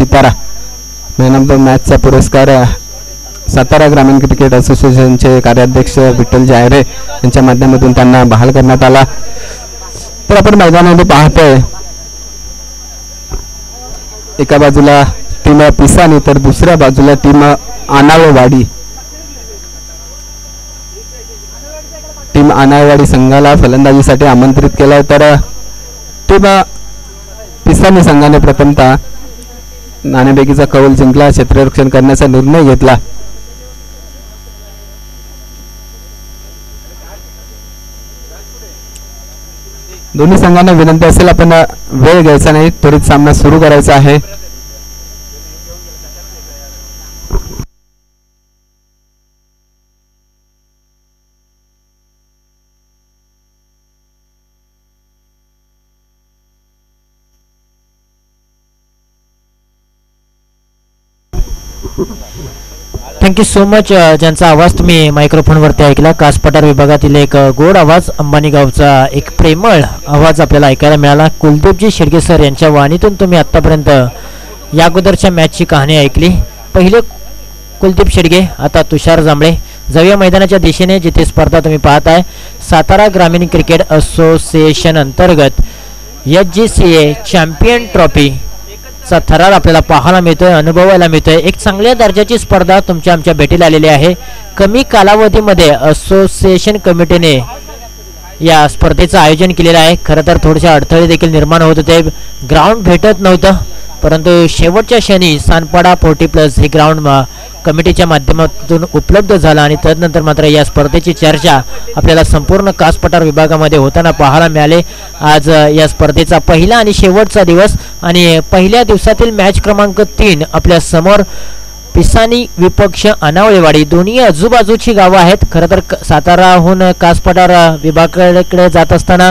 Sitara. Man of the मॅचचा पुरस्कार सातारा ग्रामीण cricket असोसिएशनचे कार्याध्यक्ष विठ्ठल जायरे यांच्या माध्यमातून त्यांना बहाल करण्यात आला. तर आपण मैदानामध्ये पाहतोय एका बाजूला टीम पिसानी तर दुसऱ्या बाजूला टीम आनाववाडी. टीम आनाववाडी संघाला फलंदाजीसाठी आमंत्रित केलाय तर टीम पिसानी संघाने प्रथमतः नाणेफेकीचा कौल जिंकला, क्षेत्ररक्षण करण्याचा निर्णय घेतला. दोन्ही संघांना विनंती असेल आपण वेळ घ्यायचा नाही, त्वरित सामना सुरू करायचा आहे. Thank you so much. ज्यांचा आवाज तुम्ही मायक्रोफोनवरती ऐकला, कासपठार विभागातील एक गोड आवाज, अंबानी गावचा एक प्रेमळ आवाज आपल्याला ऐकायला मिळाला. कुलदीपजी शेडगे सर यांच्या वाणीतून तुम्ही आत्तापर्यंत या अगोदरच्या मॅचची कहाणी ऐकली. पहिले कुलदीप शेडगे, आता तुषार जांभळे. जाऊया मैदानाच्या दिशेने, जिथे स्पर्धा तुम्ही पाहताय सातारा ग्रामीण क्रिकेट असोसिएशन अंतर्गत SGCA चॅम्पियन ट्रॉफी चा थरार आपल्याला पाहायला मिळतोय, अनुभवायला मिळतोय. एक चांगल्या दर्जाची स्पर्धा तुमच्या आमच्या भेटीला आलेली आहे. कमी कालावधीमध्ये असोसिएशन कमिटीने या स्पर्धेचं आयोजन केलेलं आहे. खरं तर थोडेसे अडथळे देखील निर्माण होत होते, ग्राउंड भेटत नव्हतं, परंतु शेवटच्या क्षणी सानपाडा 40+ हे ग्राउंड कमिटीच्या माध्यमातून उपलब्ध झालं आणि त्यानंतर मात्र या स्पर्धेची चर्चा आपल्याला संपूर्ण कासपठार विभागामध्ये होताना पाहायला मिळाले. आज या स्पर्धेचा पहिला आणि शेवटचा दिवस आणि पहिल्या दिवसातील मॅच क्रमांक 3 आपल्या समोर पिसानी विपक्ष अनावळेवाडी. दोन्ही आजूबाजूची गावं आहेत. खरं तर साताराहून कासपठार विभागाकडे जात असताना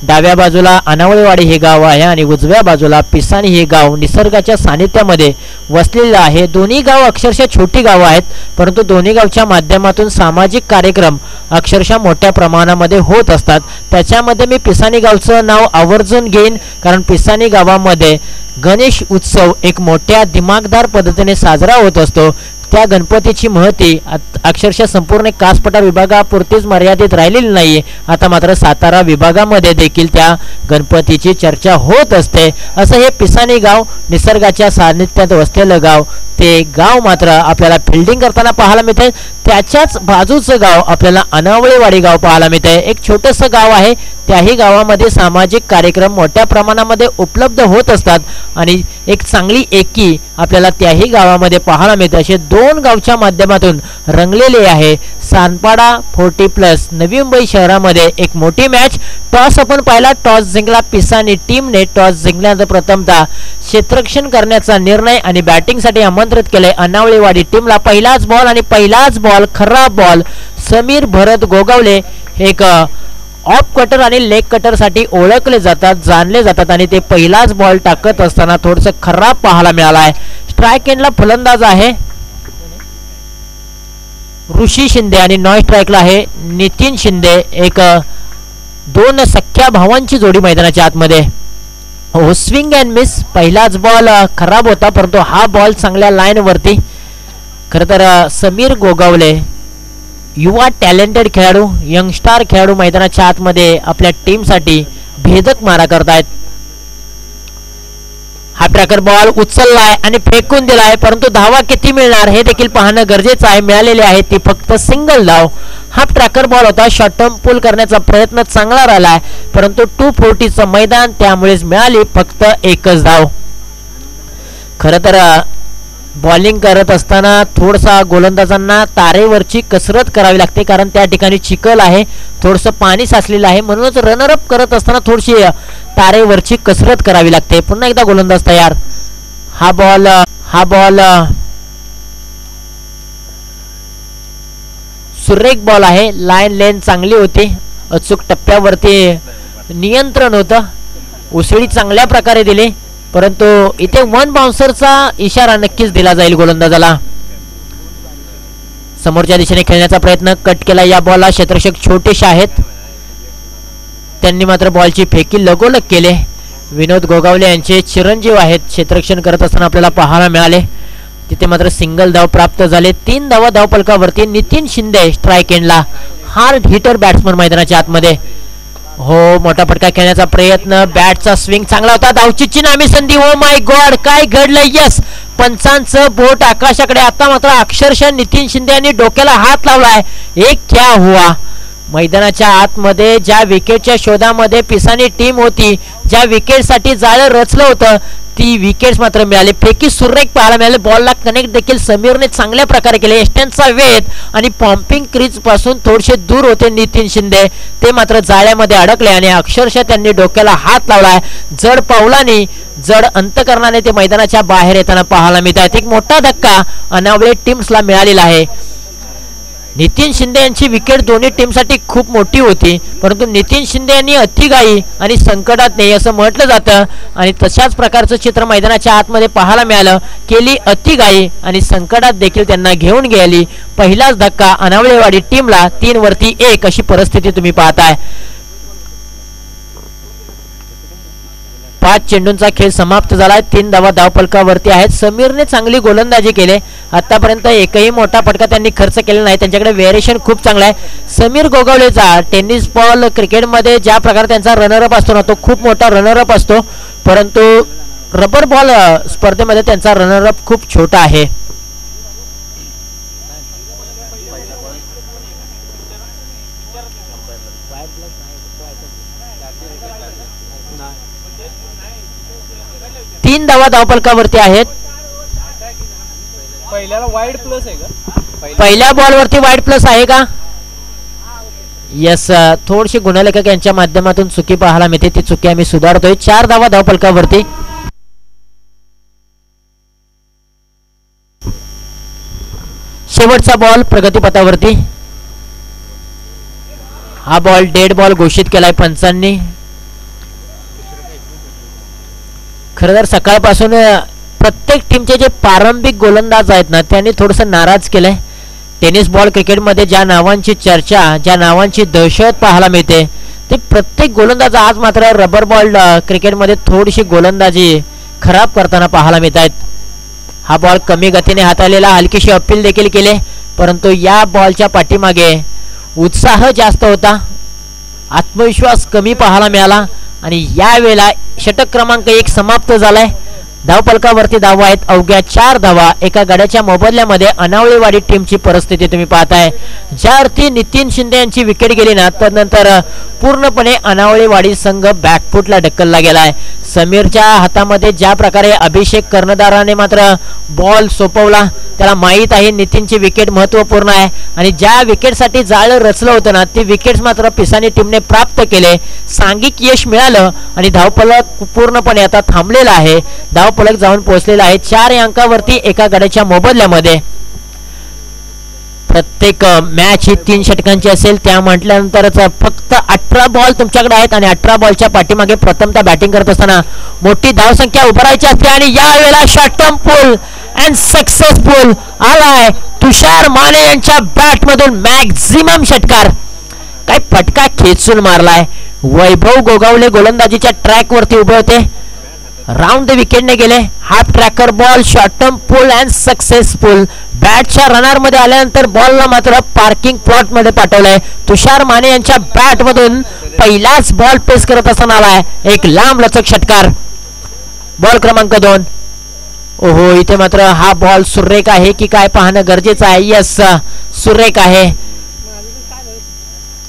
डाव्या बाजूला अनावळेवाडी हे गाव आहे आणि उजव्या बाजूला पिसानी हे गाव निसर्गाच्या सानिध्यामध्ये वसलेलं आहे. दोन्ही गाव अक्षरशः छोटी गावं आहेत, परंतु दोन्ही गावच्या माध्यमातून सामाजिक कार्यक्रम अक्षरशः मोठ्या प्रमाणामध्ये होत असतात. त्याच्यामध्ये मी पिसानी गावचं नाव आवर्जून घेईन, कारण पिसानी गावामध्ये गणेश उत्सव एक मोठ्या दिमागदार पद्धतीने साजरा होत असतो. त्या गणपतीची महती अक्षरशः संपूर्ण कासपठार विभागापुरतीच मर्यादित राहिलेली नाही. आता मात्र सातारा विभागामध्ये देखील त्या गणपतीची चर्चा होत असते. असं हे पिसानी गाव निसर्गाच्या सानिध्यात वसलेलं गाव, ते गाव मात्र आपल्याला फिल्डिंग करताना पाहायला मिळते. त्याच्याच बाजूचं गाव आपल्याला अनावळेवाडी गाव पाहायला मिळते. एक छोटंसं गाव आहे, त्याही गावामध्ये सामाजिक कार्यक्रम मोठ्या प्रमाणामध्ये उपलब्ध होत असतात आणि एक चांगली एकी आपल्याला त्याही गावामध्ये पाहायला मिळते. असे दोन गावच्या माध्यमातून रंगलेले आहे सानपाडा 40+ नवी मुंबई शहरामध्ये एक मोठी मॅच. टॉस आपण पाहिला, टॉस जिंकला पिसानी टीमने. टॉस जिंकल्यानंतर प्रथमतः क्षेत्ररक्षण करण्याचा निर्णय आणि बॅटिंगसाठी आमंत्रित केले अनावळेवाडी टीमला. पहिलाच बॉल आणि पहिलाच बॉल खराब बॉल. समीर भरत गोगावले एक ऑफ कटर आणि लेग कटर साठी ओळखले जातात, जाणले जातात आणि ते पहिलाच बॉल टाकत असताना थोडंसं खराब पाहायला मिळाला आहे. स्ट्राइक एंडला फलंदाज आहे ऋषी शिंदे आणि नॉन स्ट्राइकला आहे नितीन शिंदे. एक दोन सख्या भावांची जोडी मैदानाच्या आतमध्ये. हो, स्विंग अँड मिस. पहिलाच बॉल खराब होता, परंतु हा बॉल चांगल्या लाईन वरती. खरं तर समीर गोगावले युवा टॅलेंटेड खेळाडू, यंगस्टार खेळाडू मैदानाच्या आतमध्ये आपल्या टीमसाठी भेदक मारा करतायत. हा ट्रॅकर बॉल उचललाय आणि फेकून दिलाय, परंतु धावा किती मिळणार हे देखील पाहणं गरजेचं आहे. मिळालेली आहे ती फक्त सिंगल धाव. हा ट्रॅकर बॉल होता, शॉर्ट टर्म पुल करण्याचा प्रयत्न चांगला राहिलाय, परंतु 240चं मैदान, त्यामुळेच मिळाली फक्त एकच धाव. खरं तर बॉलिंग करत असताना थोडसा गोलंदाजांना तारेवरची कसरत करावी लागते, कारण त्या ठिकाणी चिखल आहे, थोडंसं पाणी साचलेलं आहे, म्हणूनच रनरअप करत असताना थोडीशी तारेवरची कसरत करावी लागते. पुन्हा एकदा गोलंदाज तयार. हा बॉल सुरेख बॉल आहे. लाईन लेन चांगली होती, अचूक टप्प्यावरती नियंत्रण होतं, उसळी चांगल्या प्रकारे दिली, परंतु इथे वन बाउन्सरचा इशारा नक्कीच दिला जाईल गोलंदाजाला. समोरच्या दिशेने खेळण्याचा प्रयत्न कट केला. या बॉलला क्षेत्ररक्षक छोटेसे आहेत, त्यांनी मात्र बॉलची फेकी लगोलग केले. विनोद गोगावले यांचे चिरंजीव आहेत क्षेत्ररक्षण करत असताना आपल्याला पाहायला मिळाले. तिथे मात्र सिंगल धाव प्राप्त झाले. 3 धावा धावफलकावरती. नितीन शिंदे स्ट्राईक एंडला. हार्ड हिटर बॅट्समन मैदानाच्या आतमध्ये. हो, मोठा फटका खेळण्याचा प्रयत्न. बॅटचा स्विंग चांगला होता. धावचीची नामी संधी. ओ माय गॉड, काय घडलं. यस, पंचांचं बोट आकाशाकडे. आता मात्र अक्षरशः नितीन शिंदे यांनी डोक्याला हात लावलाय. एक क्या हुआ. मैदानाच्या आतमध्ये ज्या विकेटच्या शोधामध्ये पिसानी टीम होती, ज्या विकेटसाठी जाळं रचलं होतं, ती विकेट्स मात्र मिळाली. फेकी सुरेख पाहायला मिळाले. बॉलला कनेक्ट देखील समीरने चांगल्या प्रकारे केले. एस्टनचा वेध आणि पॉम्पिंग क्रीज पासून थोडेसे दूर होते नितीन शिंदे. ते मात्र जाळ्यामध्ये अडकले आणि अक्षरशः त्यांनी डोक्याला हात लावलाय. जड पावलाने, जड अंतकरणाने ते मैदानाच्या बाहेर येताना पाहायला मिळत आहेत. एक मोठा धक्का अनावळे टीम्सला मिळालेला आहे. नितीन शिंदे यांची विकेट दोन्ही टीमसाठी खूप मोठी होती, परंतु नितीन शिंदे यांनी अतिघाई आणि संकटात नाही असं म्हटलं जातं आणि तशाच प्रकारचं चित्र मैदानाच्या आतमध्ये पाहायला मिळालं. केली अतिघाई आणि संकटात देखील त्यांना घेऊन गेली. पहिलाच धक्का अनावळेवाडी टीमला. 3 वरती 1 अशी परिस्थिती तुम्ही पाहताय. 5 चेंडूंचा खेळ समाप्त झालाय. 3 धावा धावफलकावरती आहेत. समीरने चांगली गोलंदाजी केली. आतापर्यंत एकही मोठा फटका त्यांनी खर्च केलेला नाही. त्यांच्याकडे व्हेरिएशन खूप चांगला आहे. समीर गोगावलेचा टेनिस बॉल क्रिकेटमध्ये ज्या प्रकारे त्यांचा रनरअप असतो ना, तो खूप मोठा रनरअप असतो, परंतु रबर बॉल स्पर्धेमध्ये त्यांचा रनरअप खूप छोटा आहे. तीन धावा धावफलकावरती आहेत. पहिल्याला वाईड प्लस आहे का? पहिल्या बॉलवरती वाईड प्लस आहे का? यस, थोडीशी गुणलेखक यांच्या माध्यमातून चुकी पाहायला मिळते. ती चुकी आम्ही सुधारतोय. 4 धावा धावफलकावरती. शेवटचा बॉल प्रगतीपथावरती. हा बॉल डेड बॉल घोषित केलाय पंचांनी. खरं तर सकाळपासून प्रत्येक टीमचे जे प्रारंभिक गोलंदाज आहेत ना, त्यांनी थोडंसं नाराज केलंय. टेनिस बॉल क्रिकेटमध्ये ज्या नावांची चर्चा, ज्या नावांची दहशत पाहायला मिळते, ते प्रत्येक गोलंदाज आज मात्र रबर बॉल क्रिकेटमध्ये थोडीशी गोलंदाजी खराब करताना पाहायला मिळत आहेत. हा बॉल कमी गतीने हाताळलेला. हलकीशी अपील देखील केले, परंतु या बॉलच्या पाठीमागे उत्साह जास्त होता, आत्मविश्वास कमी पाहायला मिळाला आणि यावेळेला षटक क्रमांक 1 समाप्त झालाय. धावफलकावरती धावा आहेत अवघ्या 4 धावा. एका गड्याच्या मोबदल्यामध्ये अनावळेवाडी टीमची परिस्थिती तुम्ही पाहताय. ज्या अर्थी नितीन शिंदे यांची विकेट गेली ना, त्यानंतर पूर्णपणे अनावळेवाडी संघ बॅकफुटला ढकलला गेलाय. समीरच्या हातामध्ये ज्या प्रकारे अभिषेक कर्णधाराने मात्र बॉल सोपवला, त्याला माहीत आहे नितीनची विकेट महत्त्वपूर्ण आहे आणि ज्या विकेटसाठी जाळं रचलं होतं ना, ती विकेट्स मात्र पिसानी टीमने प्राप्त केले. सांघिक यश मिळालं आणि धावफलक पूर्णपणे आता थांबलेला आहे. धावफलक जाऊन पोहोचलेला आहे 4 अंकावरती एका गड्याच्या मोबदल्यामध्ये. प्रत्येक मॅच ही 3 षटकांची असेल. त्या म्हटल्यानंतरच फक्त 18 बॉल तुमच्याकडे आहेत आणि 18 बॉलच्या पाठीमागे प्रथमतः बॅटिंग करत असताना मोठी धावसंख्या उभारायची असते आणि यावेळेला short term pull and successful आलाय तुषार माने यांच्या बॅट मधून. मॅक्झिमम षटकार. काय फटका खेचून मारलाय. वैभव गोगावले गोलंदाजीच्या ट्रॅक वरती उभे होते. राऊंड द विकेटने गेले. Half tracker ball, short term pull and successful. बॅटच्या रनर मध्ये आल्यानंतर बॉलला मात्र पार्किंग प्लॉट मध्ये पाठवलंय. तुषार माने यांच्या बॅट मधून पहिलाच बॉल पेस करत असताना आलाय एक लांब लचक षटकार. बॉल क्रमांक 2. ओहो, इथे मात्र हा बॉल सुरेख आहे की काय पाहणं गरजेचं आहे. यस, सुरेख आहे.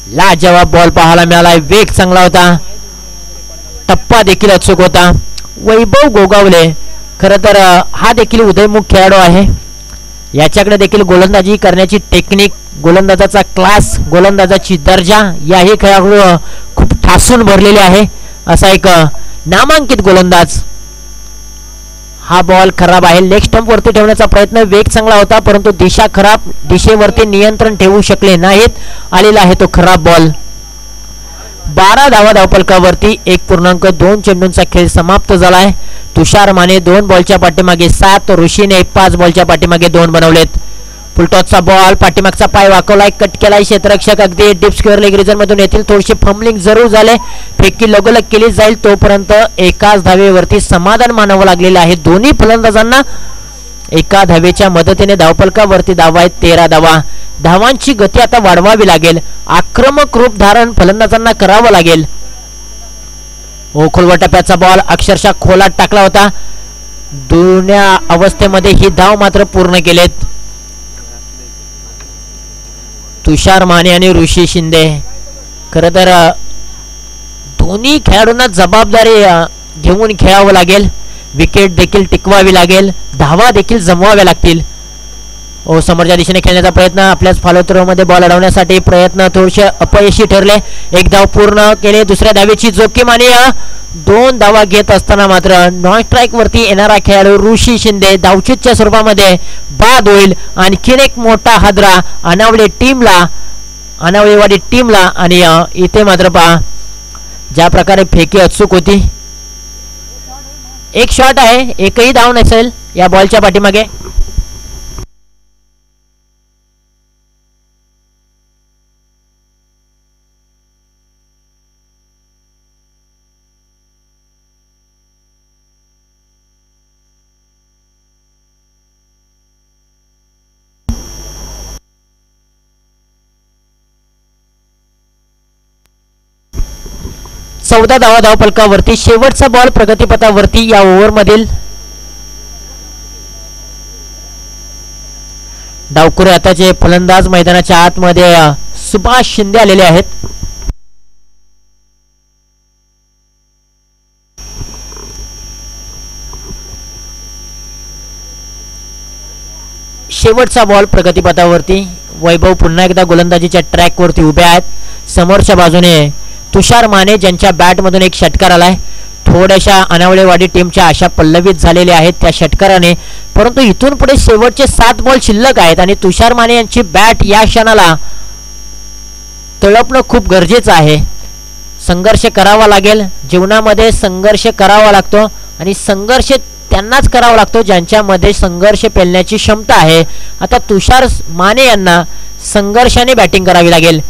लाजवाब बॉल पाहायला मिळाला. वेग चांगला होता, टप्पा देखील अचूक होता. वैभव गोगावले खरं तर हा देखील उदयमुख खेळाडू आहे. याच्याकडे देखील गोलंदाजी करण्याची टेक्निक, गोलंदाजाचा क्लास, गोलंदाजाची दर्जा याही खेळाडू खूप ठासून भरलेले आहे. असा एक नामांकित गोलंदाज. हा बॉल खराब आहे. लेग स्टंप वरती ठेवण्याचा प्रयत्न, वेग चांगला होता, परंतु दिशा खराब. दिशेवरती नियंत्रण ठेवू शकले नाहीत. आलेला आहे तो खराब बॉल. 12 धावा धावफलकावरती. 1.2 चेंडूंचा खेळ समाप्त झालाय. तुषार माने 2 बॉलच्या पाठीमागे 7, ऋषीने 5 बॉलच्या पाठीमागे 2 बनवलेत. फुलटॉसचा बॉल पाठीमागचा पाय वाकवलाय, कट केलाय क्षेत्ररक्षक अगदी डीप स्क्वेअर लेग रिजन मधून येतील. थोडीशी फंबलिंग जरूर झाले, फेकी लगोलग केली जाईल तोपर्यंत एकाच धावेवरती समाधान मानावं लागलेलं आहे दोन्ही फलंदाजांना. एका धावेच्या मदतीने धावफलकावरती धावा आहेत 13 धावा. धावांची गती आता वाढवावी लागेल, आक्रमक रूप धारण फलंदाजांना करावं लागेल. खोलवा टप्प्याचा बॉल अक्षरशः खोलात टाकला होता. दोन्या अवस्थेमध्ये ही धाव मात्र पूर्ण केलेत तुषार माने आणि ऋषी शिंदे. खरं तर दोन्ही खेळाडूंना जबाबदारी घेऊन खेळावं लागेल, विकेट देखील टिकवावी लागेल, धावा देखील जमवाव्या लागतील. समोरच्या दिशेने खेळण्याचा प्रयत्न, आपल्याच फॉलो मध्ये बॉल अडवण्यासाठी प्रयत्न थोडेसे अपयशी ठरले. एक धाव पूर्ण केले, दुसऱ्या धावेची जोखीम आणि 2 धावा घेत असताना मात्र नॉन स्ट्राईक वरती येणारा खेळाडू ऋषी शिंदे धावचीतच्या स्वरूपामध्ये बाद होईल. आणखीन एक मोठा हादरा अनावळेवाडी टीमला. आणि इथे मात्र पहा ज्या प्रकारे फेकी अचूक होती, एक शॉट आहे, एकही धाव नसेल या बॉलच्या पाठीमागे. चौदा धावा धावफलकावरती. शेवटचा बॉल प्रगतीपथावरती या ओव्हरमधील. डावखुरे आताचे फलंदाज मैदानाच्या आतमध्ये सुभाष शिंदे आलेले आहेत. शेवटचा बॉल प्रगतीपथावरती. वैभव पुन्हा एकदा गोलंदाजीच्या ट्रॅकवरती उभे आहेत. समोरच्या बाजूने तुषार माने ज्यांच्या बॅटमधून एक षटकार आलाय. थोड्याशा अनावळेवाडी टीमच्या आशा पल्लवित झालेल्या आहेत त्या षटकाराने, परंतु इथून पुढे शेवटचे 7 बॉल शिल्लक आहेत आणि तुषार माने यांची बॅट या क्षणाला तळपणं खूप गरजेचं आहे. संघर्ष करावा लागेल, जीवनामध्ये संघर्ष करावा लागतो आणि संघर्ष त्यांनाच करावा लागतो ज्यांच्यामध्ये संघर्ष पेलण्याची क्षमता आहे. आता तुषार माने यांना संघर्षाने बॅटिंग करावी लागेल.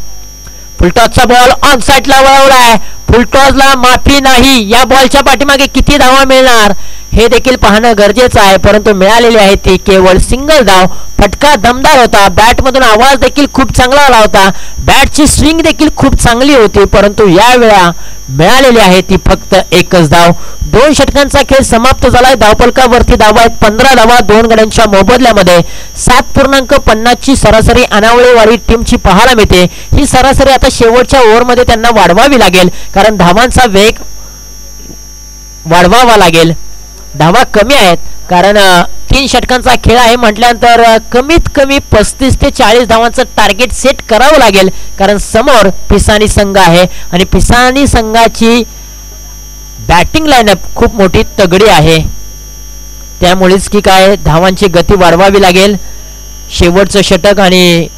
फुलटॉसचा बॉल ऑन साइडला वळवलाय, फुलटॉसला माफी नाही. या बॉलच्या पाठीमागे किती धावा मिळणार हे देखील पाहणं गरजेचं आहे, परंतु मिळालेली आहे ती केवळ सिंगल धाव. फटका दमदार होता, बॅटमधून आवाज देखील खूप चांगला आला होता, बॅटची स्विंग देखील खूप चांगली होती, परंतु यावेळा मिळालेली आहे ती फक्त एकच धाव. 2 षटकांचा खेळ समाप्त झालाय. धावफलकावरती धावा आहेत 15 धावा 2 गड्यांच्या मोबदल्यामध्ये. 7.50 ची सरासरी अनावळेवाडी टीमची पाहायला मिळते. ही सरासरी आता शेवटच्या ओव्हरमध्ये त्यांना वाढवावी लागेल, कारण धावांचा वेग वाढवावा लागेल. धावा कमी आहेत कारण 3 षटकांचा खेळ आहे म्हटल्यानंतर कमीत कमी 35 ते 40 धावांचं टार्गेट सेट करावं लागेल, कारण समोर पिसानी संघ आहे आणि पिसानी संघाची बॅटिंग लाईनअप खूप मोठी तगडी आहे. त्यामुळेच की काय धावांची गती वाढवावी लागेल. शेवटचं षटक आणि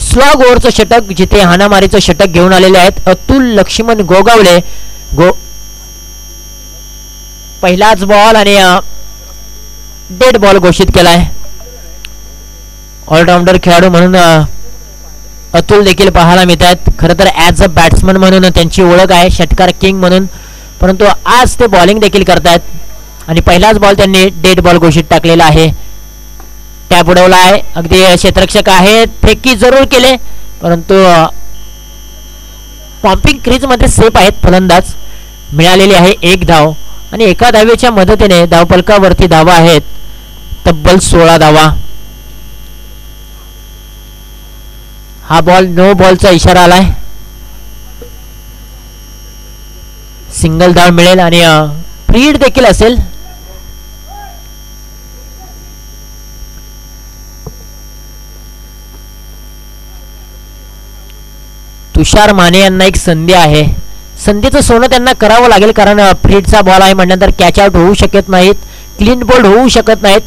स्लॉग ओव्हरचं षटक जिथे हाणामारीचं षटक घेऊन आलेले आहेत अतुल लक्ष्मण गोगावले. पहिलाच बॉल आणि डेड बॉल घोषित केलाय. ऑलराऊंडर खेळाडू म्हणून अतुल देखील पाहायला मिळतात. खरं तर ॲज अ बॅट्समन म्हणून त्यांची ओळख आहे, षटकार किंग म्हणून, परंतु आज ते बॉलिंग देखील करतात आणि पहिलाच बॉल त्यांनी डेड बॉल घोषित टाकलेला आहे. टॅप उडवलाय, अगदी क्षेत्ररक्षक आहेत, फेकी जरूर केले, परंतु पॉम्पिंग क्रीज मध्ये सेफ आहेत फलंदाज. मिळालेली आहे 1 धाव आणि एका धावेच्या मदतीने धावफलकावरती धावा आहेत तब्बल 16 धावा. हा बॉल नो बॉलचा इशारा आलाय. सिंगल धाव मिळेल आणि फ्री हिट देखील असेल. तुषार माने यांना एक संधी आहे, संधीचं सोनं त्यांना करावं लागेल, कारण फ्रीडचा बॉल आहे म्हटल्यानंतर कॅच आउट होऊ शकत नाहीत, क्लीन बोल्ड होऊ शकत नाहीत.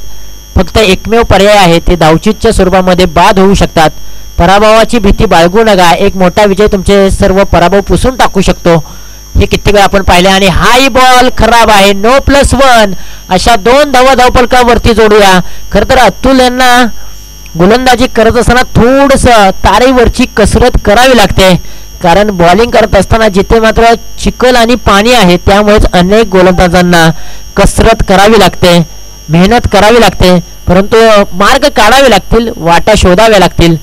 फक्त एकमेव पर्याय आहे ते धावचीतच्या स्वरूपामध्ये बाद होऊ शकतात. पराभवाची भीती बाळगू नका, एक मोठा विजय तुमचे सर्व पराभव पुसून टाकू शकतो. हे किती वेळा आपण पाहिले आणि हाही बॉल खराब आहे. नो +1 अशा 2 धावा धावफलकावरती जोडूया. खरं तर अतुल यांना गोलंदाजी करत असताना थोडस तारेवरची कसरत करावी लागते, कारण बॉलिंग करत असताना जिथे मात्र चिखल आणि पाणी आहे त्यामुळेच अनेक गोलंदाजांना कसरत करावी लागते, मेहनत करावी लागते, परंतु मार्ग काढावे लागतील, वाटा शोधाव्या लागतील.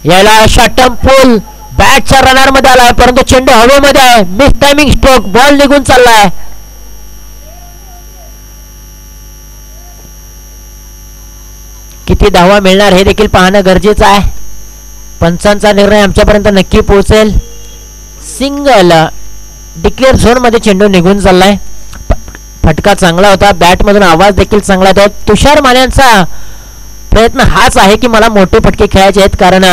याला शॉर्टम पुल बॅटच्या रनर मध्ये आलाय, परंतु चेंडू हवेमध्ये आहे, मिस टायमिंग स्ट्रोक, बॉल निघून चाललाय. किती धावा मिळणार हे देखील पाहणं गरजेचं आहे. पंचांचा निर्णय आमच्यापर्यंत नक्की पोहोचेल. सिंगल डिक्लेअर झोन मध्ये चेंडू निघून चाललाय. फटका चांगला होता, बॅट मधून आवाज देखील चांगला होता. तुषार मानेंचा प्रयत्न हाच आहे की मला मोठे फटके खेळायचे आहेत, कारण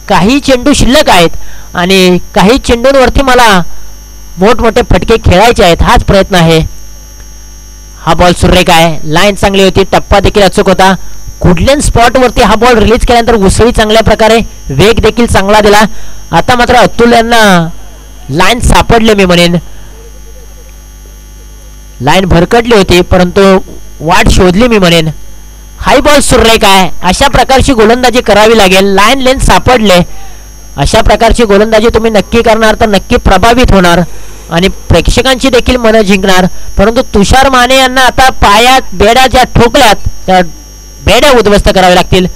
काही चेंडू शिल्लक आहेत आणि काही चेंडूंवरती मला मोठमोठे फटके खेळायचे आहेत, हाच प्रयत्न आहे. हा बॉल सुरेख आहे, लाईन चांगली होती, टप्पा देखील अचूक होता. कुडलेन स्पॉट वरती हा बॉल रिलीज केल्यानंतर उसळी चांगल्या प्रकारे, वेग देखील चांगला दिला. आता मात्र अतुल यांना लाईन सापडले, मी म्हणेन लाईन भरकटली होती परंतु वाट शोधली, मी म्हणेन. हाय बॉल सुरेख आहे, अशा प्रकारची गोलंदाजी करावी लागेल. लाईन लेन सापडले, अशा प्रकारची गोलंदाजी तुम्ही नक्की करणार तर नक्की प्रभावित होणार आणि प्रेक्षकांची देखील मनं जिंकणार. परंतु तुषार माने यांना आता पायात बेड्या ज्या ठोकल्यात त्या बेड्या उद्ध्वस्त कराव्या लागतील.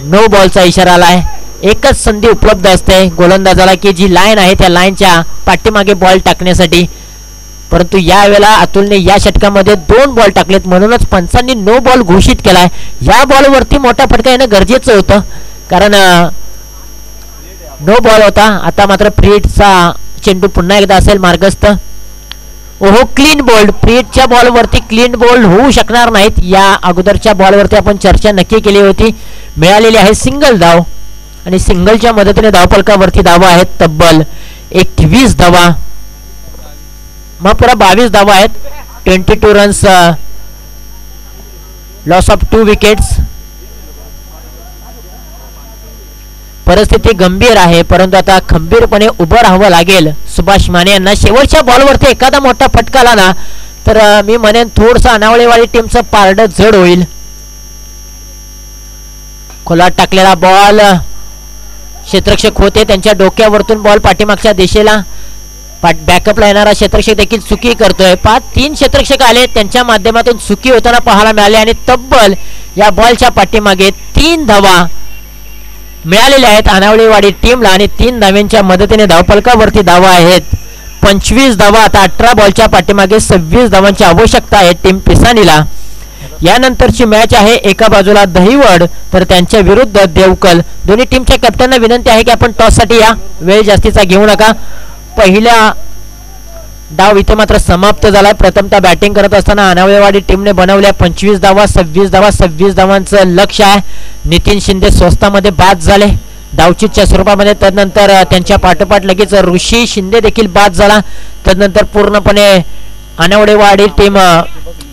नो बॉलचा इशारा आलाय. एकच संधी उपलब्ध असते गोलंदाजाला की जी लाईन आहे त्या लाईनच्या पाठीमागे बॉल टाकण्यासाठी, परंतु यावेळेला अतुलने या षटकामध्ये 2 बॉल टाकलेत, म्हणूनच पंचांनी नो बॉल घोषित केलाय. या बॉलवरती मोठा फटका येणं गरजेचं होतं, कारण नो बॉल होता. आता मात्र फ्रीडचा चेंडू पुन्हा एकदा असेल मार्गस्थ. ओहो, क्लीन बोल्ड. फ्रीडच्या बॉलवरती क्लीन बोल्ड होऊ शकणार नाहीत. या अगोदरच्या बॉलवरती आपण चर्चा नक्की केली होती. मिळालेली आहे सिंगल धाव आणि सिंगलच्या मदतीने धावफलकावरती धावा आहेत तब्बल 21 धावा, मग पुरा 22 धावा आहेत. 22 रन्स, लॉस ऑफ 2 विकेट्स. परिस्थिती गंभीर आहे, परंतु आता खंबीरपणे उभं राहावं लागेल सुभाष माने यांना. शेवटच्या बॉलवरती एखादा मोठा फटका आला ना तर मी म्हणेन थोडंसं अनावळेवाडी टीमचं पारडं जड होईल. खोलात टाकलेला बॉल, क्षेत्ररक्षक होते त्यांच्या डोक्यावरतून बॉल पाठीमागच्या दिशेला, बॅकअपला येणारा क्षेत्ररक्षक देखील चुकी करतोय. 3 क्षेत्ररक्षक आले, त्यांच्या माध्यमातून चुकी होताना पाहायला मिळाले आणि तब्बल या बॉलच्या पाठीमागे 3 धावा मिळालेल्या आहेत अनावळेवाडी टीमला आणि 3 धाव्यांच्या मदतीने धावफलकावरती धावा आहेत 25 धावा. आता 18 बॉलच्या पाठीमागे 26 धावांची आवश्यकता आहे टीम पिसानीला. यानंतरची मॅच आहे एका बाजूला दहिवड तर त्यांच्या विरुद्ध देवकल. दोन्ही टीमच्या कॅप्टनना विनंती आहे की आपण टॉस साठी या, वेळ जास्तीचा घेऊ नका. पहिला डाव इथे मात्र समाप्त झालाय. प्रथमतः बॅटिंग करत असताना अनावळेवाडी टीमने बनवल्या 25 धावा, 26 धावा, 26 धावांचं लक्ष आहे. नितीन शिंदे स्वस्तामध्ये बाद झाले डावचीच्या स्वरूपामध्ये. तदनंतर त्यांच्या पाठोपाठ लगेच ऋषी शिंदे देखील बाद झाला. तदनंतर पूर्णपणे अनावळेवाडी टीम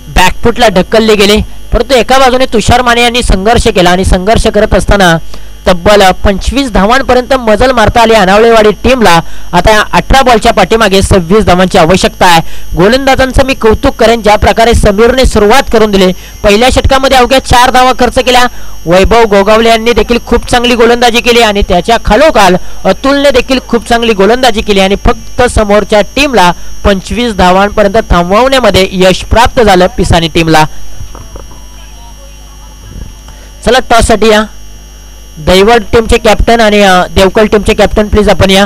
बॅकफुटला ढकलली गेली, परंतु एका बाजूने तुषार माने यांनी संघर्ष केला आणि संघर्ष करत असताना तब्बल 25 धावांपर्यंत मजल मारता आली अनावळेवाडी टीमला. आता 18 बॉलच्या पाठीमागे 26 धावांची आवश्यकता आहे. गोलंदाजांचं मी कौतुक करेन ज्या प्रकारे समीरने सुरुवात करून दिली. पहिल्या षटकामध्ये अवघ्या 4 धावा खर्च केल्या. वैभव गोगावले यांनी देखील खूप चांगली गोलंदाजी केली आणि त्याच्या खालोखाल अतुलने देखील खूप चांगली गोलंदाजी केली आणि फक्त समोरच्या टीमला 25 धावांपर्यंत थांबवण्यामध्ये यश प्राप्त झालं पिसानी टीमला. चला टॉस साठी या. दैवड टीमचे कॅप्टन आणि देवकल टीमचे कॅप्टन प्लीज आपण या.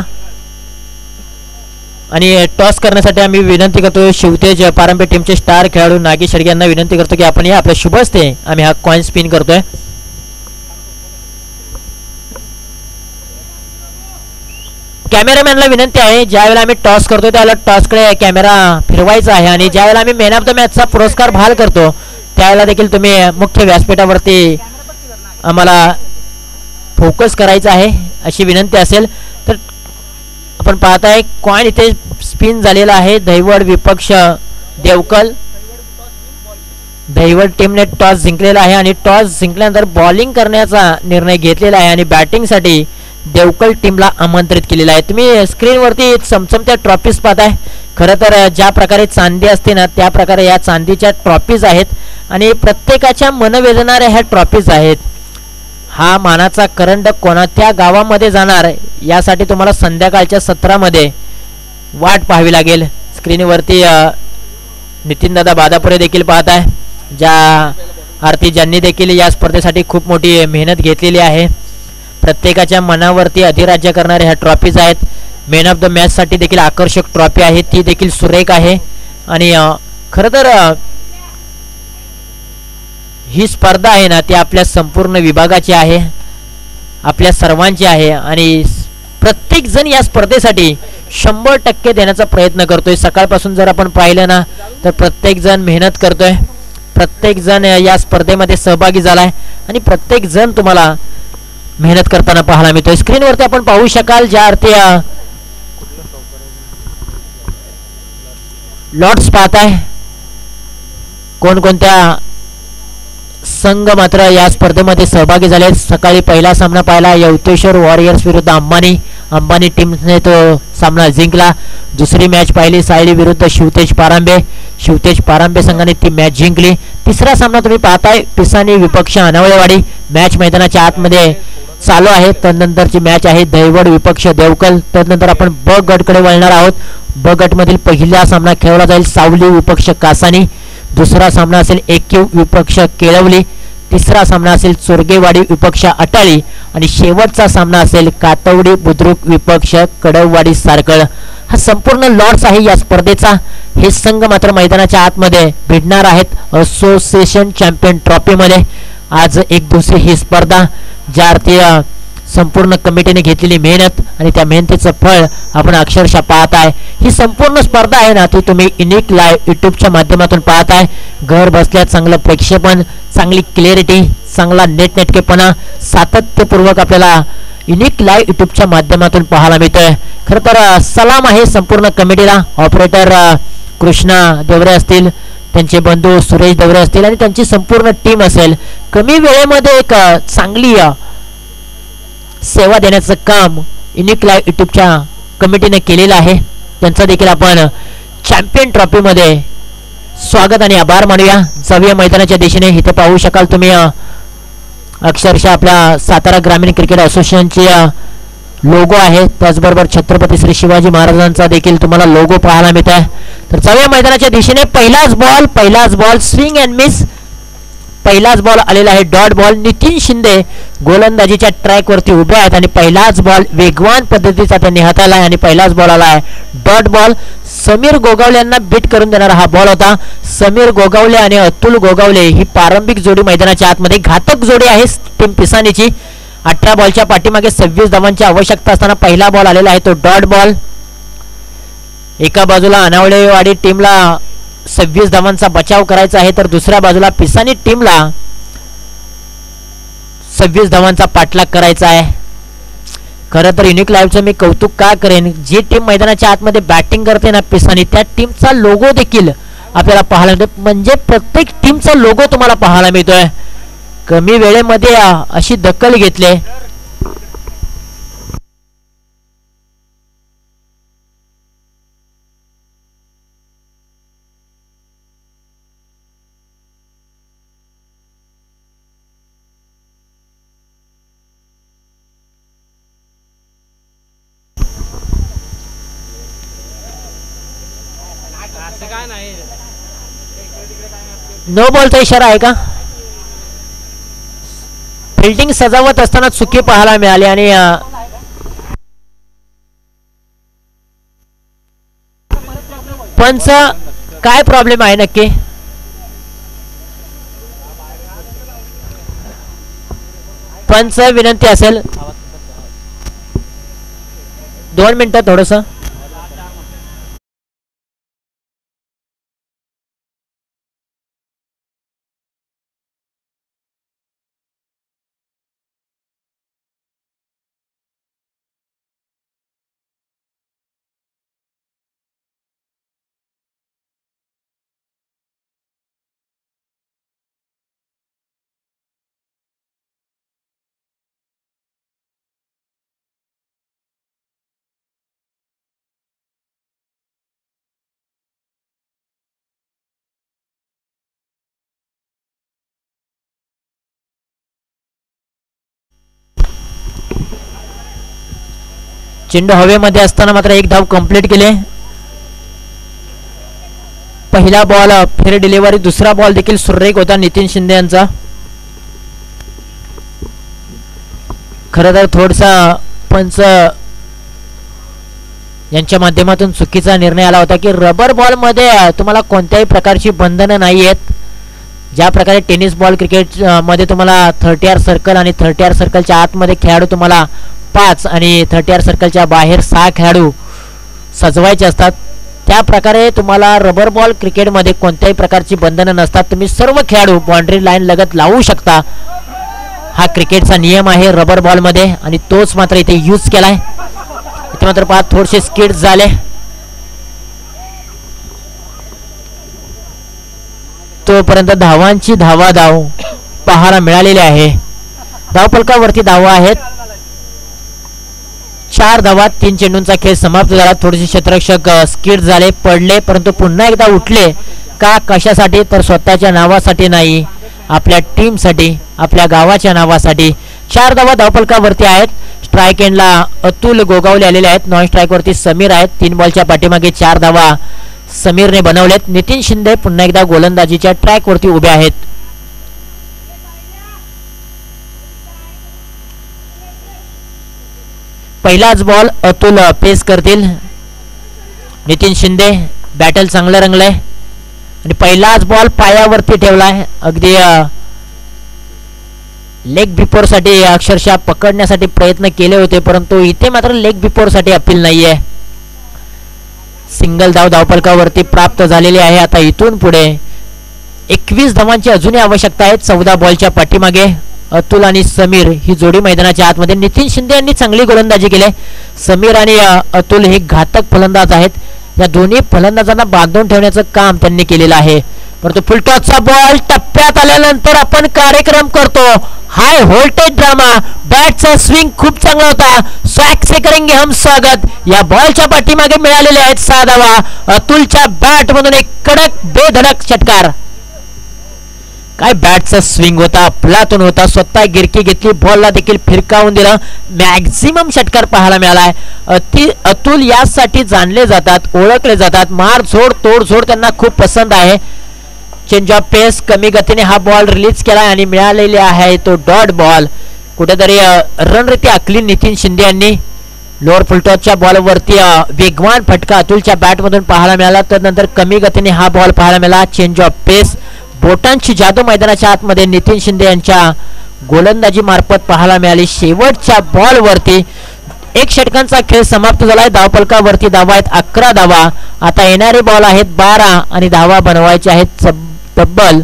आणि टॉस करण्यासाठी आम्ही विनंती करतो शिवतेज पारंबे टीमचे स्टार खेळाडू नागेश शेडगे यांना विनंती करतो की आपण या. आपल्या शुभ हस्ते आम्ही हा कॉइन स्पिन करतोय. कॅमेरामॅनला विनंती आहे ज्यावेळेला आम्ही टॉस करतोय त्यावेळेला टॉसकडे कॅमेरा फिरवायचा आहे आणि ज्यावेळेला आम्ही मॅन ऑफ द मॅचचा पुरस्कार बहाल करतो त्यावेळेला देखील तुम्ही मुख्य व्यासपीठावरती आम्हाला फोकस करायचा आहे अशी विनंती असेल. तर आपण पाहताय कॉइन इथे स्पिन झालेला आहे. दैवड विपक्ष देवकल. दैवड टीमने टॉस जिंकलेला आहे आणि टॉस जिंकल्यानंतर बॉलिंग करण्याचा निर्णय घेतलेला आहे आणि बॅटिंगसाठी देवकल टीमला आमंत्रित केलेलं आहे. तुम्ही स्क्रीनवरती चमचमत्या ट्रॉफीज पाहताय. खरं तर ज्या प्रकारे चांदी असते ना त्या प्रकारे या चांदीच्या ट्रॉफीज आहेत आणि प्रत्येकाच्या मन वेधणाऱ्या ह्या ट्रॉफीज आहेत. हा मानाचा करंडक कोणत्या गावामध्ये जाणार यासाठी तुम्हाला संध्याकाळच्या सत्रामध्ये वाट पाहावी लागेल. स्क्रीनवरती नितीनदादा बादापुरे देखील पाहत आहे. ज्या आरती ज्यांनी देखील या स्पर्धेसाठी खूप मोठी मेहनत घेतलेली आहे. प्रत्येकाच्या मनावरती अधिराज्य करणाऱ्या ह्या ट्रॉफीज आहेत. मॅन ऑफ द मॅचसाठी देखील आकर्षक ट्रॉफी आहे, ती देखील सुरेख आहे. आणि खरं तर ही स्पर्धा आहे ना ती आपल्या संपूर्ण विभागाची आहे, आपल्या सर्वांची आहे. आणि प्रत्येक जण या स्पर्धेसाठी 100% देण्याचा प्रयत्न करतोय. सकाळपासून जर आपण पाहिलं ना तर प्रत्येक जण मेहनत करतोय, प्रत्येक जण या स्पर्धेमध्ये सहभागी झालाय आणि प्रत्येक जण तुम्हाला मेहनत करताना पाहायला मिळतोय. स्क्रीनवरती आपण पाहू शकाल ज्या अर्थी लॉट्स पाहत आहे. कोणकोणत्या संघ मात्र या स्पर्धेमध्ये सहभागी झाले. सकाळी पहिला सामना पाहिला यवतेश्वर वॉरियर्स विरुद्ध अंबानी टीमने तो सामना जिंकला. दुसरी मॅच पाहिली सायली विरुद्ध शिवतेज पारांबे संघाने ती मॅच जिंकली. तिसरा सामना तुम्ही पाहताय पिसानी विपक्ष अनावळेवाडी. मॅच मैदानाच्या आतमध्ये चालू आहे. त्यानंतरची मॅच आहे दैवड विपक्ष देवकल. त्यानंतर आपण ब गटकडे वळणार आहोत. ब गटमधील पहिला सामना खेळला जाईल सावली विपक्ष कासानी. दुसरा सामना असेल एकीव विपक्ष केळवली. तिसरा सामना असेल चोरगेवाडी विपक्ष अटाळी आणि शेवटचा सामना असेल कातवडी बुद्रुक विपक्ष कडववाडी सारकळ. हा संपूर्ण लॉट्स आहे या स्पर्धेचा. हे संघ मात्र मैदानाच्या आतमध्ये भिडणार आहेत असोसिएशन चॅम्पियन ट्रॉफीमध्ये. आज एक दिवसीय ही स्पर्धा ज्या अर्थी संपूर्ण कमिटीने घेतलेली मेहनत आणि त्या मेहनतीचं फळ आपण अक्षरशः पाहत आहे. ही संपूर्ण स्पर्धा आहे ना ती तुम्ही युनिक लाईव्ह यूट्यूबच्या माध्यमातून पाहत आहे. घर बसल्या चांगलं प्रेक्षेपण, चांगली क्लिअरिटी, चांगला नेटनेटकेपणा सातत्यपूर्वक आपल्याला युनिक लाईव्ह यूट्यूबच्या माध्यमातून पाहायला मिळतोय. खरं तर सलाम आहे संपूर्ण कमिटीला. ऑपरेटर कृष्णा देवरे असतील, त्यांचे बंधू सुरेश देवरे असतील आणि त्यांची संपूर्ण टीम असेल. कमी वेळेमध्ये एक चांगली सेवा देण्याचं काम युनिक लाईव्ह यूट्यूबच्या कमिटीने केलेलं आहे. त्यांचा देखील आपण चॅम्पियन ट्रॉफीमध्ये स्वागत आणि आभार मानूया. जाऊया मैदानाच्या दिशेने. इथे पाहू शकाल तुम्ही अक्षरशः आपल्या सातारा ग्रामीण क्रिकेट असोसिएशनची लोगो आहे. त्याचबरोबर छत्रपती श्री शिवाजी महाराजांचा देखील तुम्हाला लोगो पाहायला मिळत आहे. तर जाऊया मैदानाच्या दिशेने. पहिलाच बॉल स्विंग अँड मिस. पहिलाच बॉल आलेला आहे डॉट बॉल. नितीन शिंदे गोलंदाजीच्या ट्रॅक वरती उभे आहेत आणि पहिलाच बॉल वेगवान पद्धतीचा त्यांनी हाताळला आहे आणि पहिलाच बॉल आला आहे डॉट बॉल. समीर गोगावले यांना बीट करून देणारा हा बॉल होता. समीर गोगावले आणि अतुल गोगावले ही प्रारंभिक जोडी मैदानाच्या आतमध्ये घातक जोडी आहे टीम पिसानीची. 18 बॉलच्या पाठीमागे 26 धावांची आवश्यकता असताना पहिला बॉल आलेला आहे तो डॉट बॉल. एका बाजूला अनावळेवाडी टीमला 26 धावांचा बचाव करायचा आहे तर दुसऱ्या बाजूला पिसानी टीमला 26 धावांचा पाठलाग करायचा आहे. खरं तर युनिक लाईव्हचं मी कौतुक का करेन, जी टीम मैदानाच्या आतमध्ये बॅटिंग करते ना पिसानी त्या टीमचा लोगो देखील आपल्याला पाहायला मिळतो. म्हणजे प्रत्येक टीमचा लोगो तुम्हाला पाहायला मिळतोय. कमी वेळेमध्ये अशी दखल घेतली. काय नाही नो बॉलचा इशारा आहे का. फिल्डिंग सजावत असताना चुकी पाहायला मिळाली आणि पंच काय प्रॉब्लेम आहे नक्की. पंच विनंती असेल 2 मिनिटं थोडस चेंडू हवेमध्ये असताना मात्र एक धाव कंप्लीट केले. पहिला बॉल फेर डिलिव्हरी, दुसरा बॉल देखील सुरेख होता नितीन शिंदे यांचा. खरं तर थोडासा पंच यांच्या माध्यमातून चुकीचा निर्णय आला होता की रबर बॉल मध्ये तुम्हाला कोणत्याही प्रकारची बंधनं नाही आहेत. ज्या प्रकारे टेनिस बॉल क्रिकेट मध्ये तुम्हाला 30R सर्कल आणि 30R सर्कलच्या आतमध्ये खेळाडू तुम्हाला 5 आणि 30R सर्कलच्या बाहेर 6 खेळाडू सजवायचे असतात, त्या प्रकारे तुम्हाला रबर बॉल क्रिकेटमध्ये कोणत्याही प्रकारची बंधनं नसतात. तुम्ही सर्व खेळाडू बाउंड्री लाईन लगत लावू शकता. हा क्रिकेटचा नियम आहे रबर बॉल मध्ये आणि तोच मात्र इथे यूज केलाय. इथे मात्र पाहत थोडेसे स्किड्स झाले. तोपर्यंत धावांची धाव पाहायला मिळालेली आहे. धावफलकावरती धावा आहेत 4 धावा. 3 चेंडूंचा खेळ समाप्त झाला. थोडेसे क्षेत्ररक्षक स्किड झाले, पडले, परंतु पुन्हा एकदा उठले. का कशासाठी? तर स्वतःच्या नावासाठी नाही, आपल्या टीम साठी, आपल्या गावाच्या नावासाठी. 4 धावा धावफलकावरती आहेत. स्ट्राईक एंडला अतुल गोगावले आलेले आहेत. नॉन स्ट्राईक वरती समीर आहेत. 3 बॉलच्या पाठीमागे 4 धावा समीरने बनवलेत. नितीन शिंदे पुन्हा एकदा गोलंदाजीच्या ट्रॅक वरती उभे आहेत. पहिलाच बॉल अतुल पेस करतील. नितीन शिंदे बॅटल चांगलं रंगलंय आणि पहिलाच बॉल पायावरती ठेवलाय. अगदी लेग बिफोर साठी अक्षरशः पकडण्यासाठी प्रयत्न केले होते, परंतु इथे मात्र लेग बिफोर साठी अपील नाहीये. सिंगल धाव धावफलकावरती प्राप्त झालेली आहे. आता इथून पुढे 21 धावांची अजूनही आवश्यकता आहे. 14 बॉलच्या पाठीमागे अतुल आणि समीर ही जोडी मैदानाच्या आतमध्ये. नितीन शिंदे यांनी चांगली गोलंदाजी केली. समीर आणि अतुल हे घातक फलंदाज आहेत. या दोन्ही फलंदाजांना बांधून ठेवण्याचं काम त्यांनी केलेलं आहे. परंतु फुलटॉसचा बॉल टप्प्यात आल्यानंतर आपण कार्यक्रम करतो. High voltage drama. बॅटचा स्विंग खूप चांगला होता. स्वॅग से करेंगे हम स्वागत. या बॉलच्या पाठीमागे मिळालेले आहेत 6 धावा. अतुलच्या बॅट मधून एक कडक बेधडक षटकार. काय बॅटचा स्विंग होता, अफलातून होता. स्वतः गिरकी घेतली, बॉलला देखील फिरकावून दिलं. मॅक्झिमम षटकार पाहायला मिळालाय. अतुल यासाठी जाणले जातात, ओळखले जातात. मारझोड तोडझोड त्यांना खूप पसंत आहे. चेंज ऑफ पेस, कमी गतीने हा बॉल रिलीज केला आणि मिळालेले आहे तो डॉट बॉल. कुठेतरी रणनीती आखली नितीन शिंदे यांनी. लोअर फुलटॉसच्या बॉलवरती वेगवान फटका अतुलच्या बॅटमधून पाहायला मिळाला. त्यानंतर कमी गतीने हा बॉल पाहायला मिळाला. चेंज ऑफ पेस, बोटांची जादू मैदानाच्या आतमध्ये नितीन शिंदे यांच्या गोलंदाजी मार्फत पाहायला मिळाली. शेवटच्या बॉलवरती 1 षटकांचा खेळ समाप्त झालाय. धावफलकावरती धावा आहेत 11 धावा. आता येणारे बॉल आहेत 12 आणि धावा बनवायचे आहेत तब्बल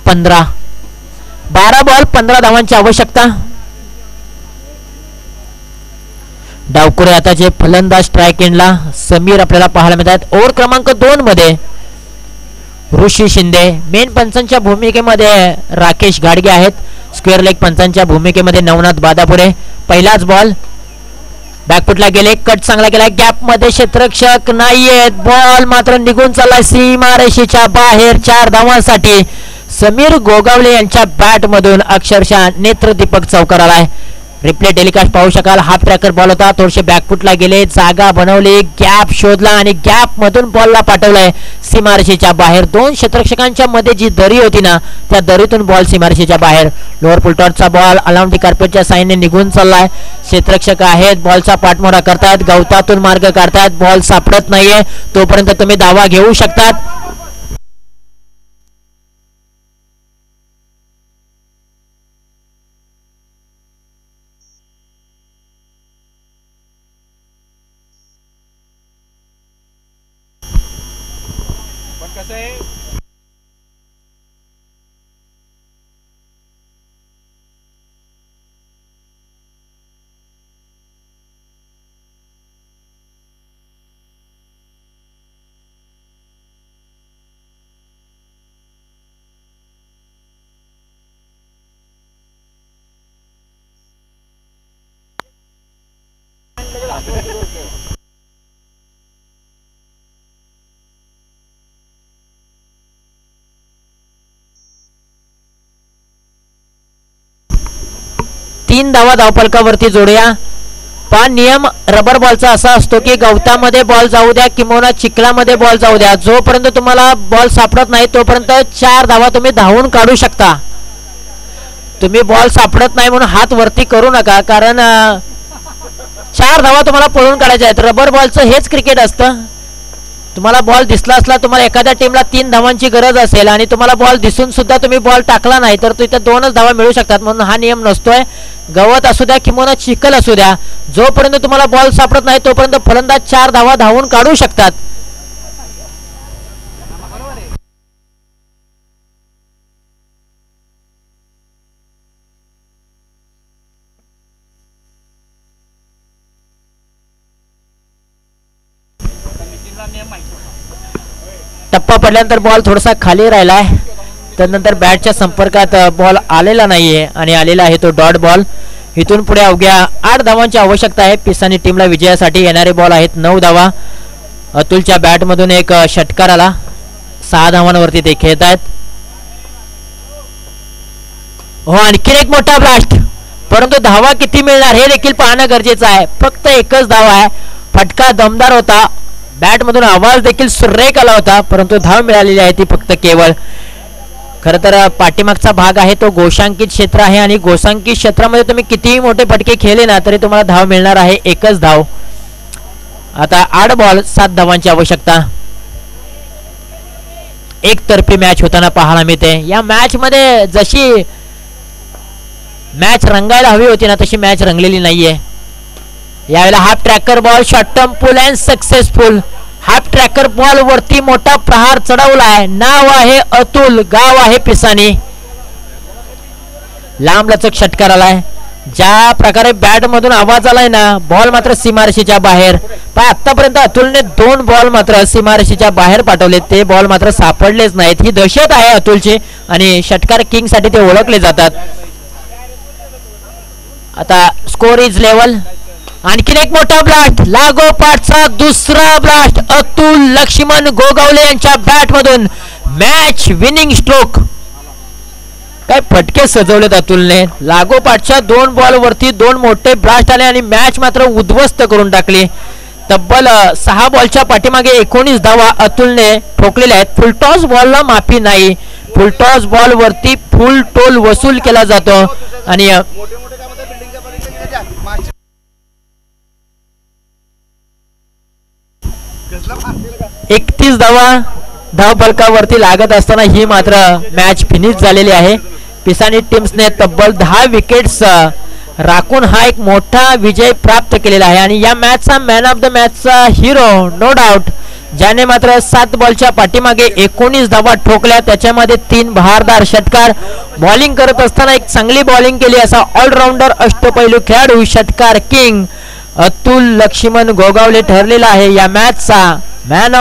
15. 12 बॉल 15 धावांची आवश्यकता. डावकुरे आता जे फलंदाज स्ट्राईक एंडला समीर आपल्याला पाहायला मिळतात. ओव्हर क्रमांक 2 मध्ये ऋषी शिंदे. मेन पंचांच्या भूमिकेमध्ये राकेश गाडगे आहेत. स्क्वेअर लेग पंचांच्या भूमिकेमध्ये नवनाथ बादापुरे. पहिलाच बॉल बॅकफुटला गेले, कट चांगला केला. गॅप मध्ये क्षेत्ररक्षक नाहीयेत. बॉल मात्र निघून चाललाय सीमारेषेच्या बाहेर. 4 धावांसाठी समीर गोगावले यांच्या बॅट मधून अक्षरशः नेत्रदीपक चौकार आलाय. रिप्ले टेलिकास्ट पाहू शकाल. हाफ ट्रॅकर बॉल होता. थोडेसे बॅकफुटला गेले, जागा बनवली, गॅप शोधला आणि गॅप मधून बॉलला पाठवलाय सीमारेषेच्या बाहेर. 2 क्षेत्ररक्षकांच्या मध्ये जी दरी होती ना, त्या दरीतून बॉल सीमारेषेच्या बाहेर. लोअर फुलटॉसचा बॉल अलाउंड दी कार्पेटच्या साईनने निघून चाललाय. क्षेत्ररक्षक आहेत, बॉलचा पाठमोडा करतायत, गवतातून मार्ग काढतायत. बॉल सापडत नाहीये, तोपर्यंत तुम्ही धावा घेऊ शकतात. कसं आहे, तीन धावा धावफलकावरती जोडूया. पण नियम रबर बॉलचा असा असतो की गवतामध्ये बॉल जाऊ द्या किंवा चिखलामध्ये बॉल जाऊ द्या, जोपर्यंत तुम्हाला बॉल सापडत नाही तोपर्यंत 4 धावा तुम्ही धावून काढू शकता. तुम्ही बॉल सापडत नाही म्हणून हात वरती करू नका, कारण 4 धावा तुम्हाला पळून काढायच्या आहेत. रबर बॉलचं हेच क्रिकेट असतं. तुम्हाला बॉल दिसला असला, तुम्हाला एखाद्या टीमला 3 धावांची गरज असेल आणि तुम्हाला बॉल दिसून सुद्धा तुम्ही बॉल टाकला नाही तर तिथे 2च धावा मिळू शकतात. म्हणून हा नियम नसतोय. गवत असू द्या किंवा चिखल असू द्या, जोपर्यंत तुम्हाला बॉल सापडत नाही तोपर्यंत फलंदाज 4 धावा धावून काढू शकतात. टप्पा पडल्यानंतर बॉल थोडासा खाली राहिलाय, त्यानंतर बॅटच्या संपर्कात बॉल आलेला नाहीये आणि आलेला आहे तो डॉट बॉल. इथून पुढे अवघ्या 8 धावांची आवश्यकता आहे पिसानी टीमला विजयासाठी. येणारे बॉल आहेत 9 धावा. अतुलच्या बॅट मधून एक षटकार आला. 6 धावांवरती ते खेळत आहेत. हो, आणखीन एक मोठा ब्लास्ट, परंतु धावा किती मिळणार हे देखील पाहणं गरजेचं आहे. फक्त एकच धाव आहे. फटका दमदार होता. बॅट मधून आवाज देखील सुरेख आला होता, परंतु धाव मिळालेली आहे ती फक्त केवळ. खरं तर पाठीमागचा भाग आहे तो गोशांकित क्षेत्र आहे आणि गोशांकित क्षेत्रामध्ये तुम्ही कितीही मोठे फटके खेळले ना तरी तुम्हाला धाव मिळणार आहे एकच धाव. आता 8 बॉल 7 धावांची आवश्यकता. एकतर्फी मॅच होताना पाहायला मिळते. या मॅच मध्ये जशी मॅच रंगायला हवी होती ना तशी मॅच रंगलेली नाहीये. यावेळेला half tracker ball, short term pull and successful. Half tracker ball वरती मोठा प्रहार चढवलाय. नाव आहे अतुल, गाव आहे पिसानी. लांब लचक षटकार आलाय. ज्या प्रकारे बॅट मधून आवाज आलाय ना, बॉल मात्र सीमारेषेच्या बाहेर. पण आतापर्यंत अतुलने 2 बॉल मात्र सीमारेषेच्या बाहेर पाठवले, ते बॉल मात्र सापडलेच नाहीत. ही दहशत आहे अतुलची आणि षटकार किंग साठी ते ओळखले जातात. आता स्कोर इज लेवल. आणखीन एक मोठा ब्लास्ट, लागोपाठचा दुसरा ब्लास्ट. अतुल लक्ष्मण गोगावले यांच्या बॅट मधून मॅच विनिंग स्ट्रोक. काय फटके सजवलेत अतुलने. लागोपाठच्या 2 बॉल वरती 2 मोठे ब्लास्ट आले आणि मॅच मात्र उद्ध्वस्त करून टाकली. तब्बल 6 बॉलच्या पाठीमागे 19 धावा अतुलने ठोकलेल्या आहेत. फुलटॉस बॉलला माफी नाही. फुलटॉस बॉल वरती फुल टोल वसूल केला जातो आणि 31 धावा धाव फलकावरती लागत असताना ही मात्र मॅच फिनिश झालेली आहे. पिसानी टीम्सने तब्बल 10 विकेट्स राखून हा एक मोठा विजय प्राप्त केलेला आहे आणि या मॅचचा मॅन ऑफ द मॅचचा हिरो नो डाऊट, ज्याने मात्र 7 बॉलच्या पाठीमागे 19 धावा ठोकल्या, त्याच्यामध्ये 3 बहारदार षटकार. बॉलिंग करत असताना एक चांगली बॉलिंग केली असा ऑलराऊंडर अष्टपैलू खेळाडू षटकार किंग अतुल लक्ष्मण गोगावले ठरलेला आहे या मॅचचा मॅन